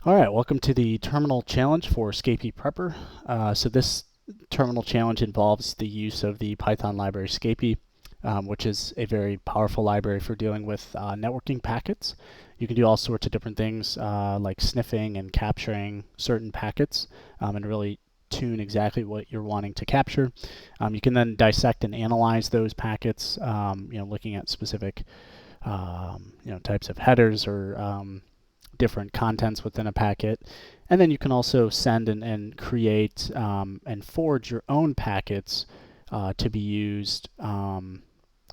All right, welcome to the terminal challenge for Scapy Prepper. So this terminal challenge involves the use of the Python library Scapy, which is a very powerful library for dealing with networking packets. You can do all sorts of different things like sniffing and capturing certain packets and really tune exactly what you're wanting to capture. You can then dissect and analyze those packets, looking at specific types of headers or different contents within a packet. And then you can also send and create and forge your own packets to be used on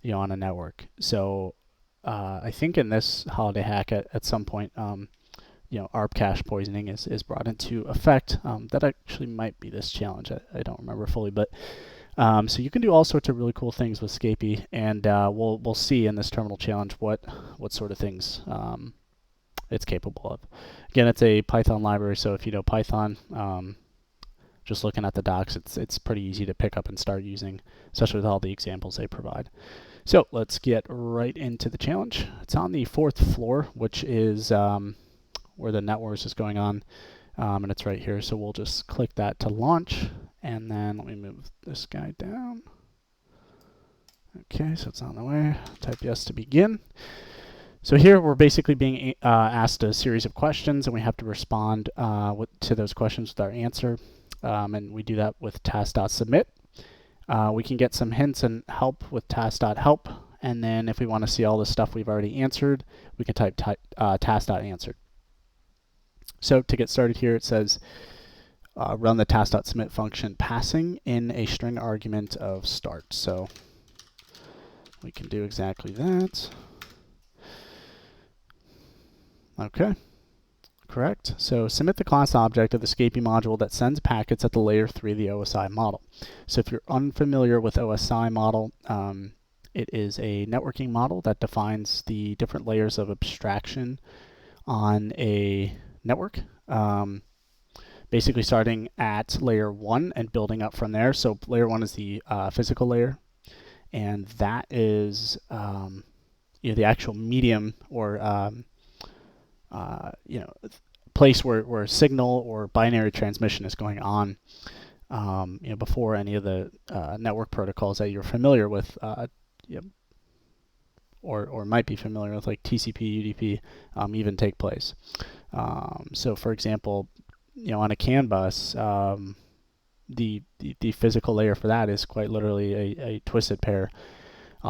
a network. So I think in this holiday hack at some point, ARP cache poisoning is brought into effect. That actually might be this challenge. I don't remember fully, but so you can do all sorts of really cool things with Scapy, and we'll see in this terminal challenge what sort of things it's capable of. Again, it's a Python library, so if you know Python, just looking at the docs, it's pretty easy to pick up and start using, especially with all the examples they provide. So let's get right into the challenge. It's on the 4th floor, which is where the NetWars is going on, and it's right here. So we'll just click that to launch, and then let me move this guy down. Okay, so it's on the way. Type yes to begin. So here we're basically being asked a series of questions, and we have to respond to those questions with our answer. And we do that with task.submit. We can get some hints and help with task.help. And then if we want to see all the stuff we've already answered, we can type task.answered. So to get started here, it says run the task.submit function passing in a string argument of start. So we can do exactly that. Okay, correct. So submit the class object of the Scapy module that sends packets at the layer 3 of the OSI model. So if you're unfamiliar with OSI model, it is a networking model that defines the different layers of abstraction on a network, basically starting at layer 1 and building up from there. So layer 1 is the physical layer, and that is the actual medium or place where signal or binary transmission is going on, before any of the network protocols that you're familiar with, or might be familiar with, like TCP, UDP, even take place. So, for example, on a CAN bus, the physical layer for that is quite literally a twisted pair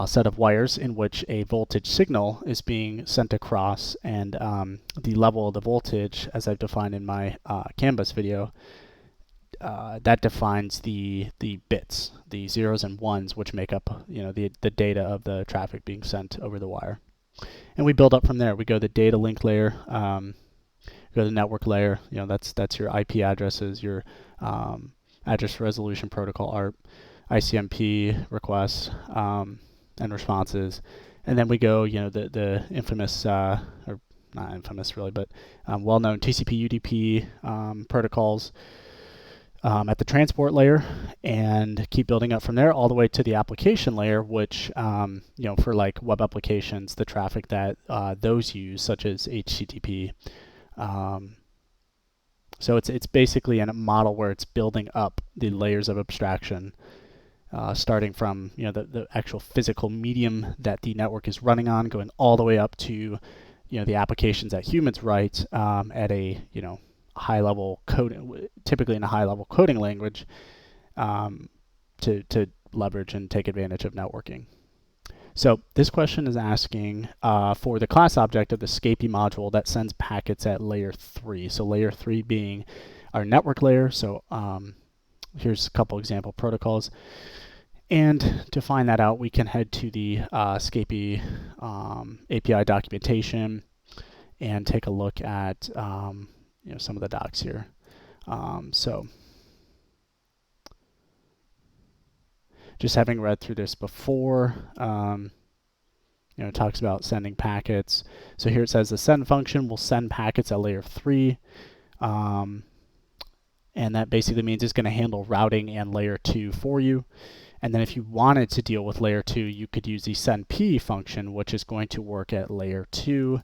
set of wires in which a voltage signal is being sent across, and the level of the voltage, as I've defined in my CAN bus video, that defines the bits, the zeros and ones, which make up the data of the traffic being sent over the wire. And we build up from there. We go to the data link layer, go to the network layer. That's your IP addresses, your address resolution protocol ARP, ICMP requests, and responses. And then we go, the infamous, or not infamous really, but well-known TCP UDP protocols at the transport layer, and keep building up from there all the way to the application layer, which, for like web applications, the traffic that those use, such as HTTP. So it's basically a model where it's building up the layers of abstraction, starting from the actual physical medium that the network is running on, going all the way up to the applications that humans write at a high level code, typically in a high level coding language, to leverage and take advantage of networking. So this question is asking for the class object of the Scapy module that sends packets at layer 3. So layer 3 being our network layer. So here's a couple example protocols. And to find that out, we can head to the Scapy API documentation and take a look at some of the docs here. So just having read through this before, it talks about sending packets. So here it says the send function will send packets at layer 3. And that basically means it's going to handle routing and layer 2 for you. And then if you wanted to deal with layer 2, you could use the sendp function, which is going to work at layer 2,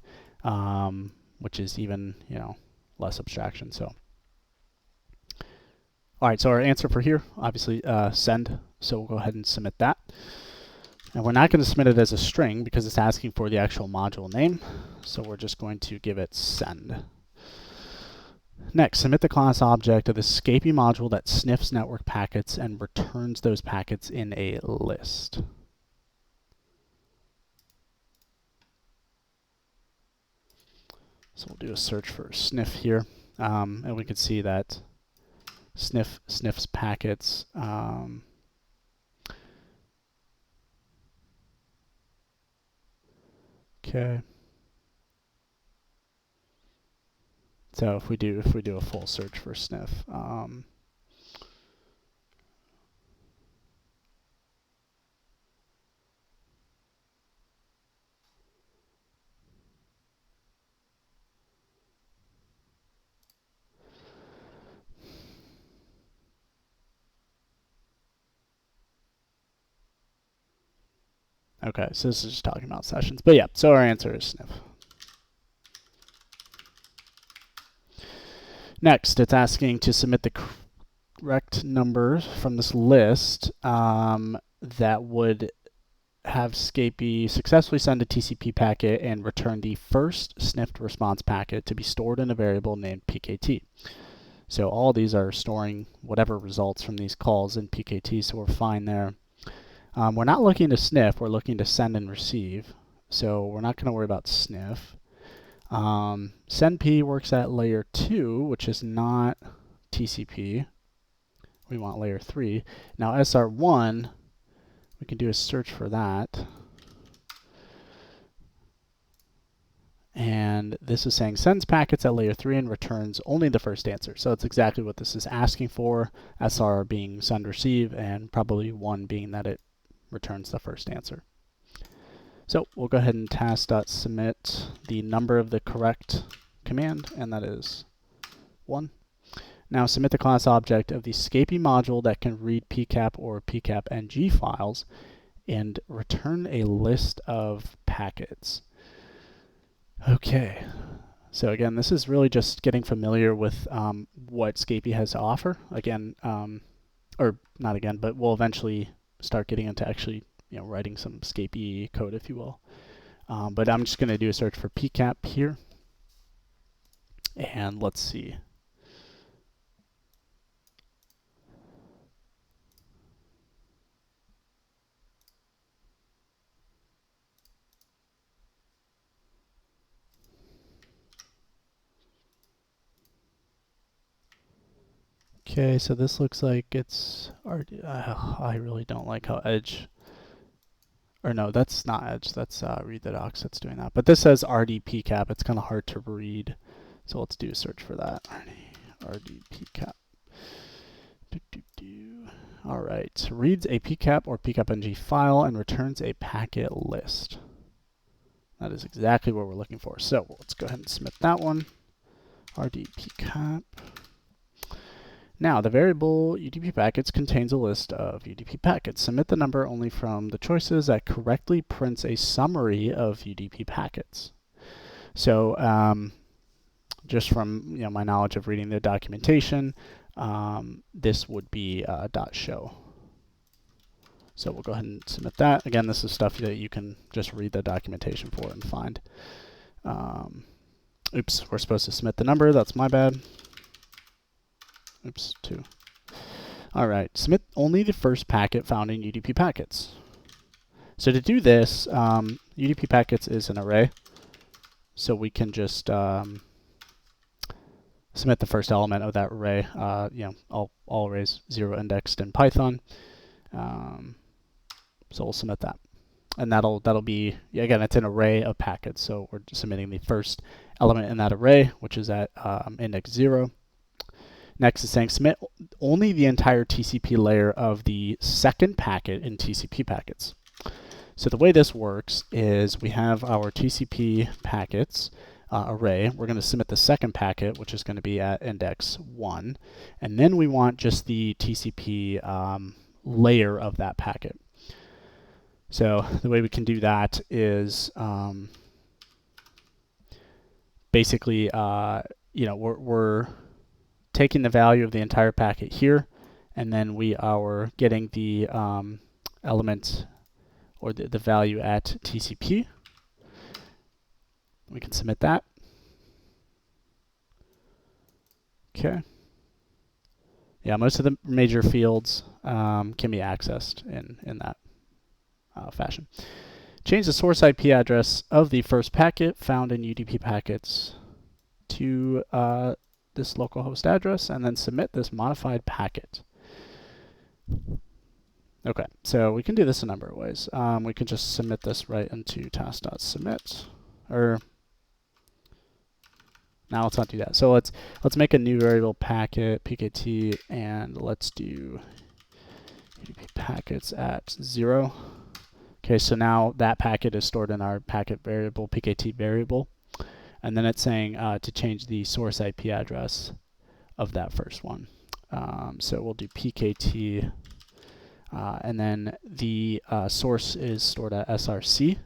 which is even, less abstraction. So, all right, so our answer for here, obviously send. So we'll go ahead and submit that. And we're not going to submit it as a string because it's asking for the actual module name. So we're just going to give it send. Next, submit the class object of the Scapy module that sniffs network packets and returns those packets in a list. So we'll do a search for sniff here, and we can see that sniff sniffs packets. Okay. So if we do a full search for sniff, okay, so this is just talking about sessions. But yeah, so our answer is sniff. Next, it's asking to submit the correct number from this list that would have Scapy successfully send a TCP packet and return the first sniffed response packet to be stored in a variable named PKT. So all these are storing whatever results from these calls in PKT, so we're fine there. We're not looking to sniff, we're looking to send and receive. So we're not going to worry about sniff. Send P works at layer 2, which is not TCP. We want layer 3. Now SR1, we can do a search for that. And this is saying sends packets at layer 3 and returns only the first answer. So it's exactly what this is asking for, SR being send receive, and probably 1 being that it returns the first answer. So we'll go ahead and task.submit the number of the correct command, and that is 1. Now submit the class object of the Scapy module that can read PCAP or PCAP-NG files and return a list of packets. Okay, so again, this is really just getting familiar with what Scapy has to offer. Again, or not again, but we'll eventually start getting into actually writing some Scapy code, if you will. But I'm just going to do a search for PCAP here. And let's see. Okay, so this looks like it's I really don't like how Edge, or no, that's not Edge, that's read the docs that's doing that. But this says RDPCAP, it's kind of hard to read. So let's do a search for that. RDPCAP. All right, reads a PCAP or PCAP-NG file and returns a packet list. That is exactly what we're looking for. So let's go ahead and submit that one. RDPCAP. Now, the variable UDP packets contains a list of UDP packets. Submit the number only from the choices that correctly prints a summary of UDP packets. So just from my knowledge of reading the documentation, this would be .show. So we'll go ahead and submit that. Again, this is stuff that you can just read the documentation for and find. Oops, we're supposed to submit the number. That's my bad. Oops, 2. All right, submit only the first packet found in UDP packets. So to do this, UDP packets is an array. So we can just submit the first element of that array. All arrays 0 indexed in Python. So we'll submit that. And that'll be, again, it's an array of packets. So we're submitting the first element in that array, which is at index 0. Next is saying submit only the entire TCP layer of the second packet in TCP packets. So the way this works is we have our TCP packets array. We're going to submit the second packet, which is going to be at index 1. And then we want just the TCP layer of that packet. So the way we can do that is basically we're taking the value of the entire packet here, and then we are getting the element or the value at TCP. We can submit that. Okay. Yeah, most of the major fields can be accessed in that fashion. Change the source IP address of the first packet found in UDP packets to this localhost address, and then submit this modified packet. Okay, so we can do this a number of ways. We can just submit this right into task.submit, or now let's not do that. So let's make a new variable packet pkt, and let's do UDP packets at 0. Okay, so now that packet is stored in our packet variable, pkt variable, and then it's saying to change the source IP address of that first one. So we'll do pkt, and then the source is stored at src,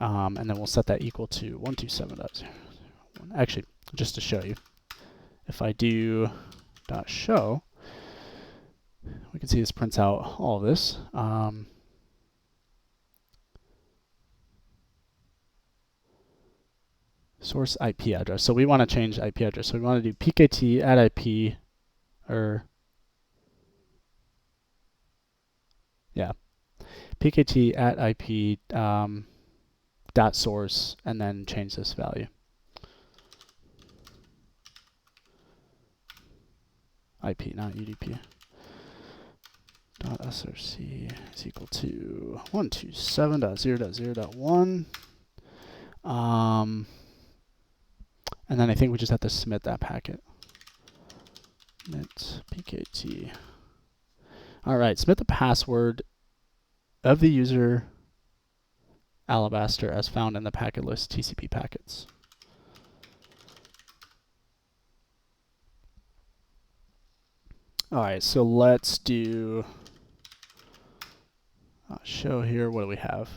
and then we'll set that equal to 127.0. Actually, just to show you, if I do .show, we can see this prints out all of this. Source IP address. So we want to change IP address. So we want to do pkt at IP, or yeah, pkt at IP dot source, and then change this value. IP, not UDP. .src is equal to 127.0.0.1. And then I think we just have to submit that packet. Submit pkt. All right, submit the password of the user Alabaster as found in the packet list TCP packets. All right, so let's do show here. What do we have?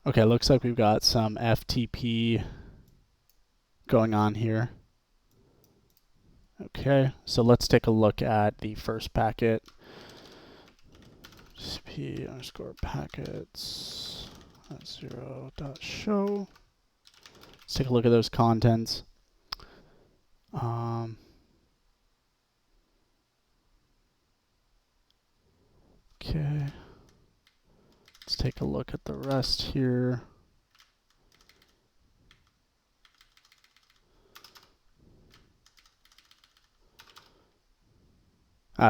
Okay, looks like we've got some FTP going on here. Okay, so let's take a look at the first packet. TCP underscore packets at 0.show. Let's take a look at those contents. Okay, let's take a look at the rest here.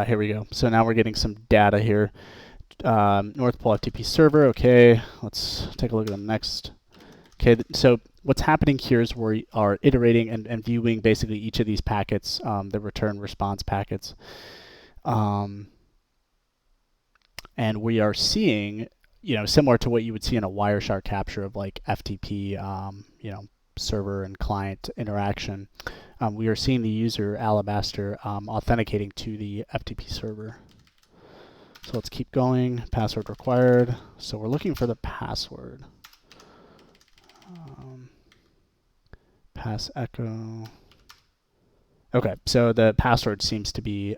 Here we go. So now we're getting some data here. North Pole FTP server. Okay, let's take a look at the next. Okay, so what's happening here is we are iterating and viewing basically each of these packets, the return response packets. And we are seeing, similar to what you would see in a Wireshark capture of like FTP, server and client interaction. We are seeing the user Alabaster authenticating to the FTP server. So let's keep going. Password required. So we're looking for the password. Pass echo. Okay, so the password seems to be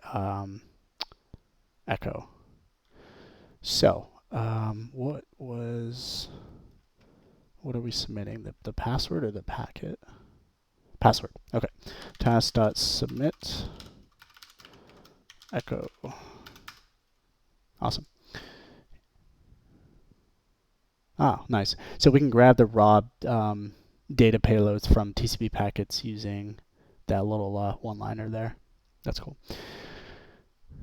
echo. So what are we submitting? The password or the packet? Password. Okay. Task.submit echo. Awesome. Ah, nice. So we can grab the raw data payloads from TCP packets using that little one-liner there. That's cool.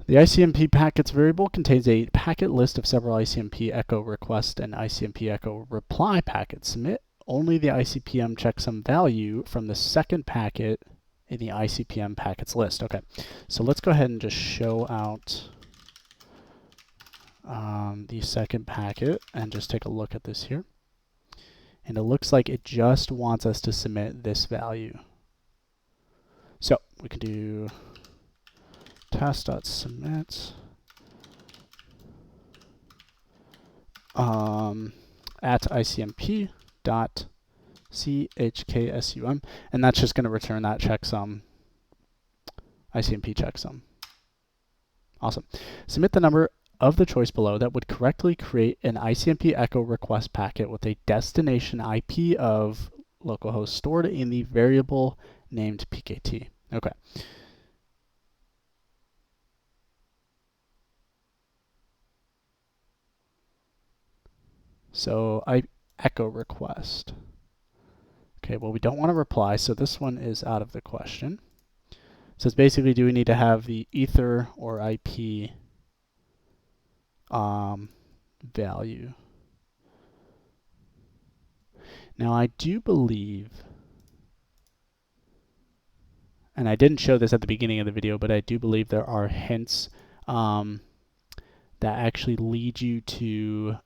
The ICMP packets variable contains a packet list of several ICMP echo request and ICMP echo reply packets. Submit only the ICPM checksum value from the second packet in the ICPM packets list. Okay, so let's go ahead and just show out the second packet and just take a look at this here. And it looks like it just wants us to submit this value. So we can do task.submit at ICMP dot CHKSUM, and that's just going to return that checksum, ICMP checksum. Awesome. Submit the number of the choice below that would correctly create an ICMP echo request packet with a destination IP of localhost stored in the variable named PKT. Okay. So I echo request. Okay, well, we don't want to reply, so this one is out of the question. So it's basically, do we need to have the ether or IP value? Now, I do believe, and I didn't show this at the beginning of the video, but I do believe there are hints that actually lead you to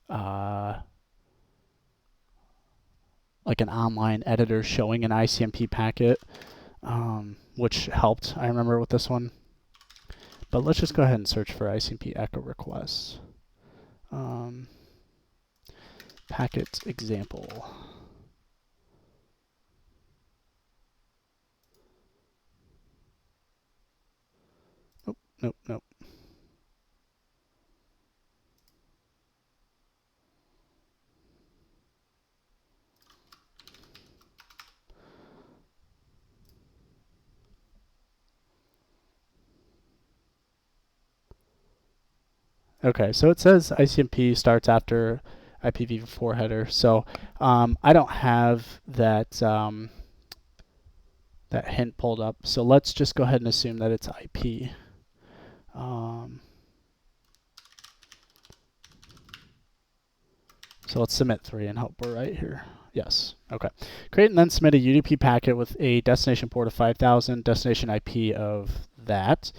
like an online editor showing an ICMP packet, which helped, I remember, with this one. But let's just go ahead and search for ICMP echo requests. Packet example. Nope, nope, nope. Okay, so it says ICMP starts after IPv4 header. So I don't have that that hint pulled up. So let's just go ahead and assume that it's IP. So let's submit 3 and hope we're right here. Yes. Okay. Create and then submit a UDP packet with a destination port of 5000, destination IP of that.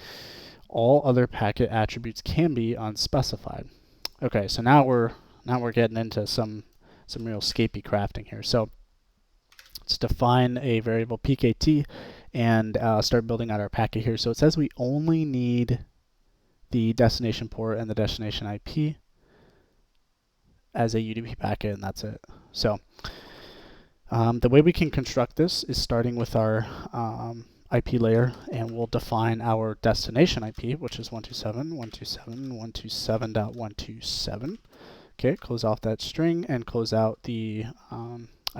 All other packet attributes can be unspecified. Okay, so now we're getting into some real Scapy crafting here. So let's define a variable PKT and start building out our packet here. So it says we only need the destination port and the destination IP as a UDP packet, and that's it. So the way we can construct this is starting with our IP layer, and we'll define our destination IP, which is 127.127.127.127. Okay, close off that string and close out the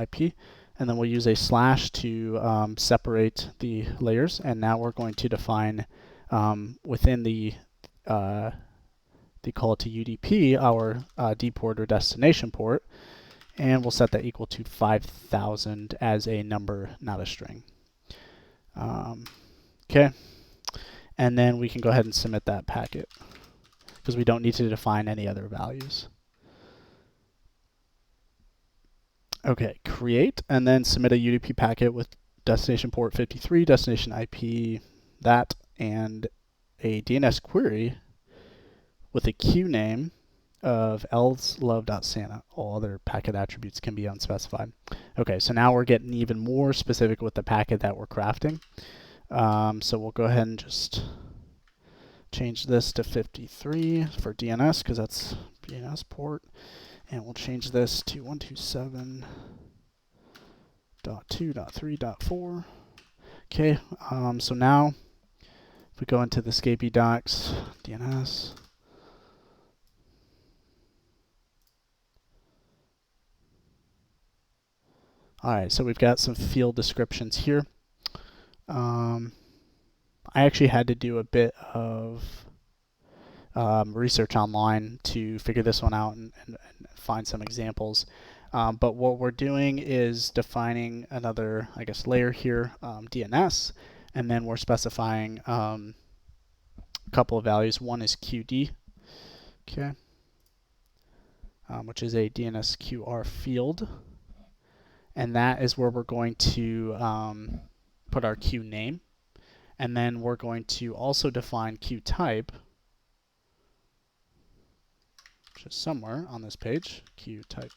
IP, and then we'll use a slash to separate the layers. And now we're going to define within the call to UDP our D port or destination port, and we'll set that equal to 5000 as a number, not a string. Okay, and then we can go ahead and submit that packet because we don't need to define any other values. Okay, create and then submit a UDP packet with destination port 53, destination IP that, and a DNS query with a queue name of elslove.santa. All other packet attributes can be unspecified. Okay, so now we're getting even more specific with the packet that we're crafting. So we'll go ahead and just change this to 53 for DNS because that's DNS port. And we'll change this to 127.2.3.4. Okay, so now if we go into the Scapy docs, DNS, alright, so we've got some field descriptions here. I actually had to do a bit of research online to figure this one out and find some examples. But what we're doing is defining another, I guess, layer here, DNS, and then we're specifying a couple of values. One is QD, okay, which is a DNS QR field, and that is where we're going to put our queue name, and then we're going to also define queue type, which is somewhere on this page, queue type.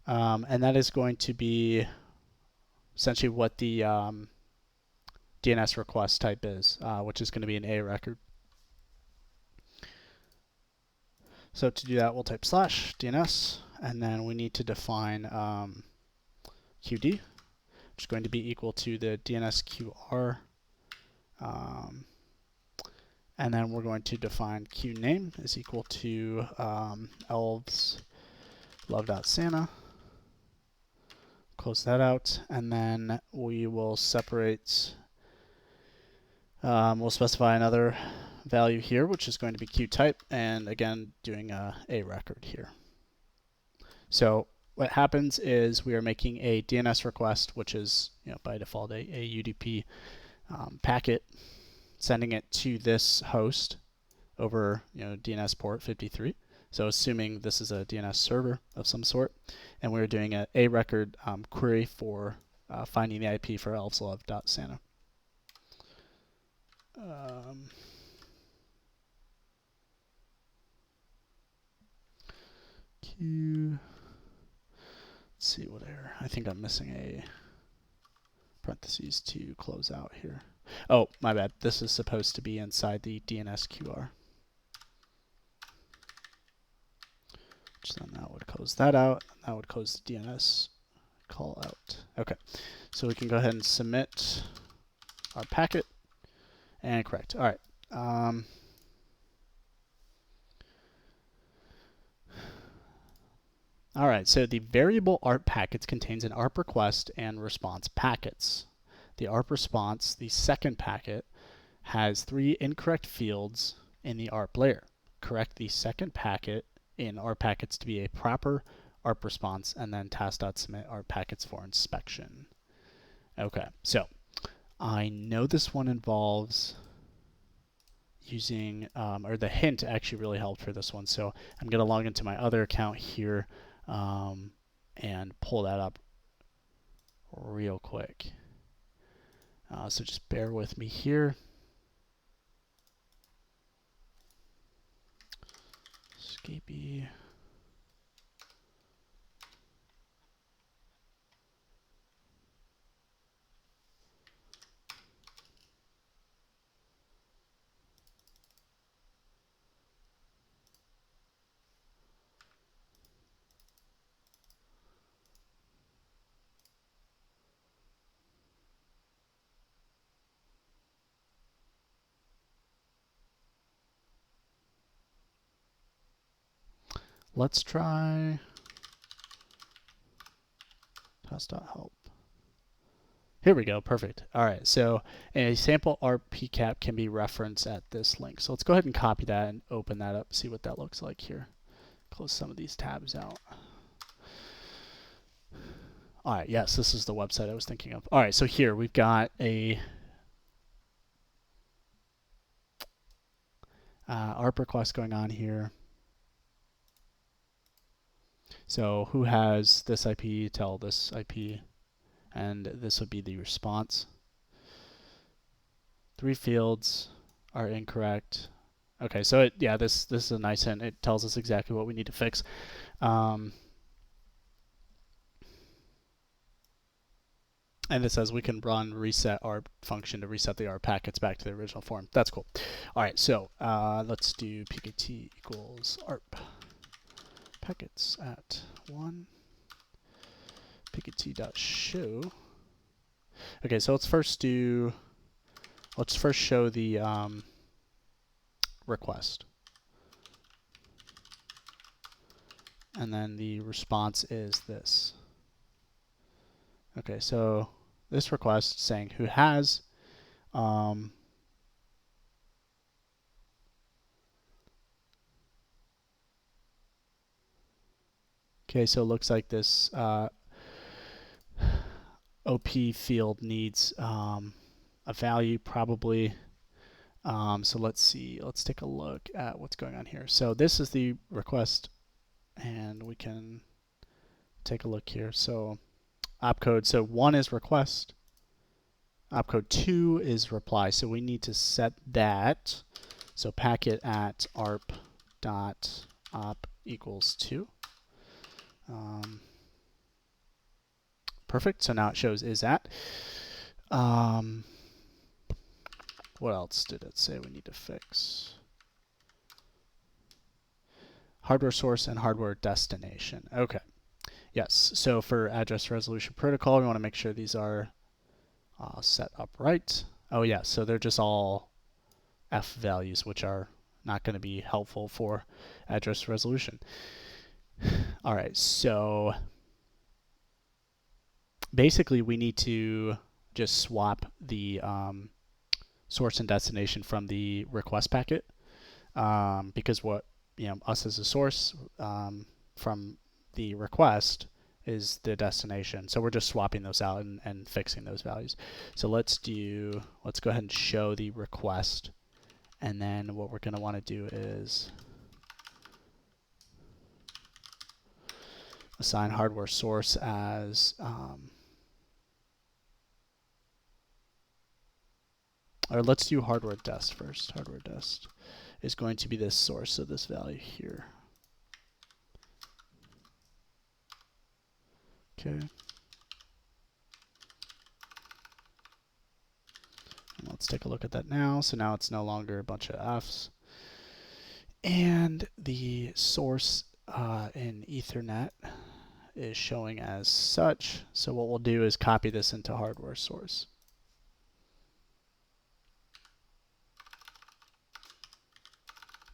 And that is going to be essentially what the DNS request type is, which is going to be an A record. So to do that, we'll type slash DNS, and then we need to define QD, which is going to be equal to the DNSQR. And then we're going to define QName is equal to elves love.sana. Close that out, and then we will separate, we'll specify another value here, which is going to be QType, and again, doing a record here. So what happens is we are making a DNS request, which is by default a UDP packet, sending it to this host over DNS port 53. So assuming this is a DNS server of some sort, and we're doing a record query for finding the IP for elveslove.sana. Q. Let's see what error. I think I'm missing a parentheses to close out here. Oh, my bad. This is supposed to be inside the DNSQR. Which then that would close that out. And that would close the DNS call out. Okay, so we can go ahead and submit our packet. And correct. All right. All right, so the variable ARP packets contains an ARP request and response packets. The ARP response, the second packet, has 3 incorrect fields in the ARP layer. Correct the second packet in ARP packets to be a proper ARP response, and then task.submit ARP packets for inspection. Okay, so I know this one involves using, or the hint actually really helped for this one. So I'm going to log into my other account here and pull that up real quick. So just bear with me here. Scapy. Let's try task.help. Here we go, perfect. All right, so a sample ARP PCAP can be referenced at this link. So let's go ahead and copy that and open that up, see what that looks like here. Close some of these tabs out. All right, yes, this is the website I was thinking of. All right, so here we've got a ARP request going on here. So who has this IP, tell this IP, and this would be the response. 3 fields are incorrect. Okay, so this is a nice hint. It tells us exactly what we need to fix. And it says we can run reset ARP function to reset the ARP packets back to the original form. That's cool. All right, so let's do pkt equals ARP packets at 1 pkt.show. Okay, so let's first show the request, and then the response is this. Okay, so this request saying who has okay, so it looks like this OP field needs a value probably. So let's see, let's take a look at what's going on here. So this is the request, and we can take a look here. So opcode, so 1 is request, opcode 2 is reply. So we need to set that. So packet at arp dot op equals 2. Perfect. So now it shows is at. What else did it say we need to fix? Hardware source and hardware destination. Okay. Yes, so for address resolution protocol, we want to make sure these are set up right. Oh yeah, so they're just all F values, which are not going to be helpful for address resolution. All right, so basically we need to just swap the source and destination from the request packet, because what us as a source, from the request is the destination. So we're just swapping those out and fixing those values. So let's go ahead and show the request. And then what we're going to want to do is assign hardware source as, or let's do hardware dest first. Hardware dest is going to be this source of this value here. Okay. Let's take a look at that now. So now it's no longer a bunch of Fs. And the source in Ethernet is showing as such. So what we'll do is copy this into hardware source.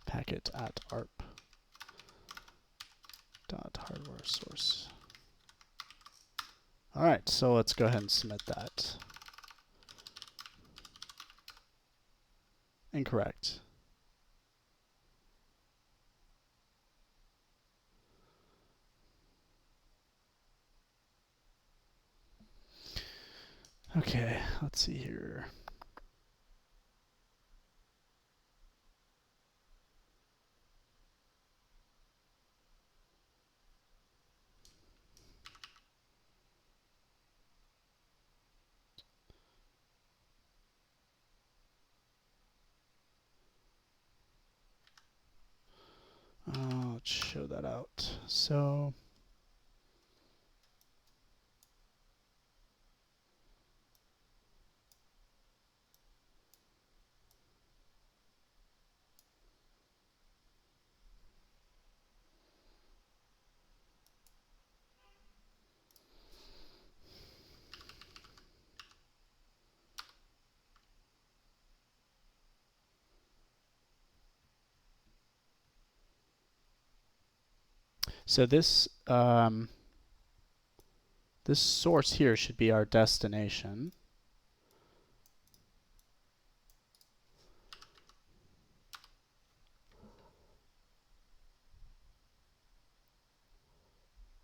Packet at arp dot hardware source. All right, so let's go ahead and submit that. Incorrect. Okay, let's see here. Let's show that out. So this this source here should be our destination.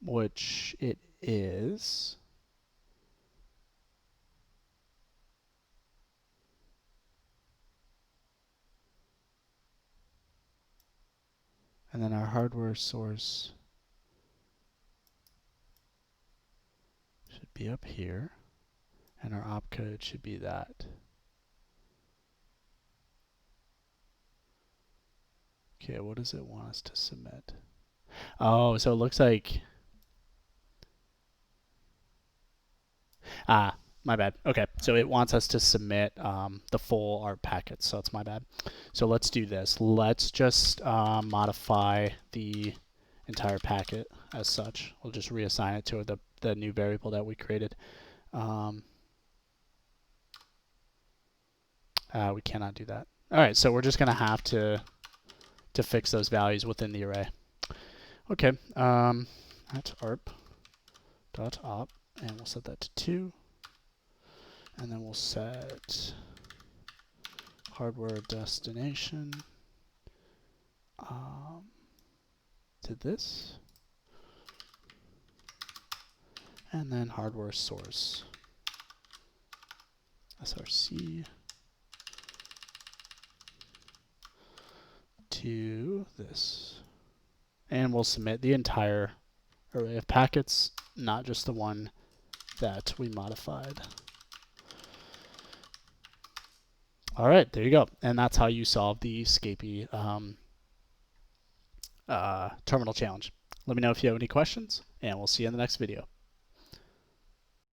Which it is. And then our hardware source should be up here. And our opcode should be that. Okay, what does it want us to submit? Oh, so it looks like... my bad. Okay, so it wants us to submit the full ARP packet, so it's my bad. So let's do this. Let's just modify the entire packet as such. We'll just reassign it to the new variable that we created. We cannot do that. All right, so we're just going to have to fix those values within the array. Okay, that's arp.op, and we'll set that to 2. And then we'll set hardware destination to this. And then hardware source, src, to this. And we'll submit the entire array of packets, not just the one that we modified. All right, there you go. And that's how you solve the Scapy terminal challenge. Let me know if you have any questions, and we'll see you in the next video.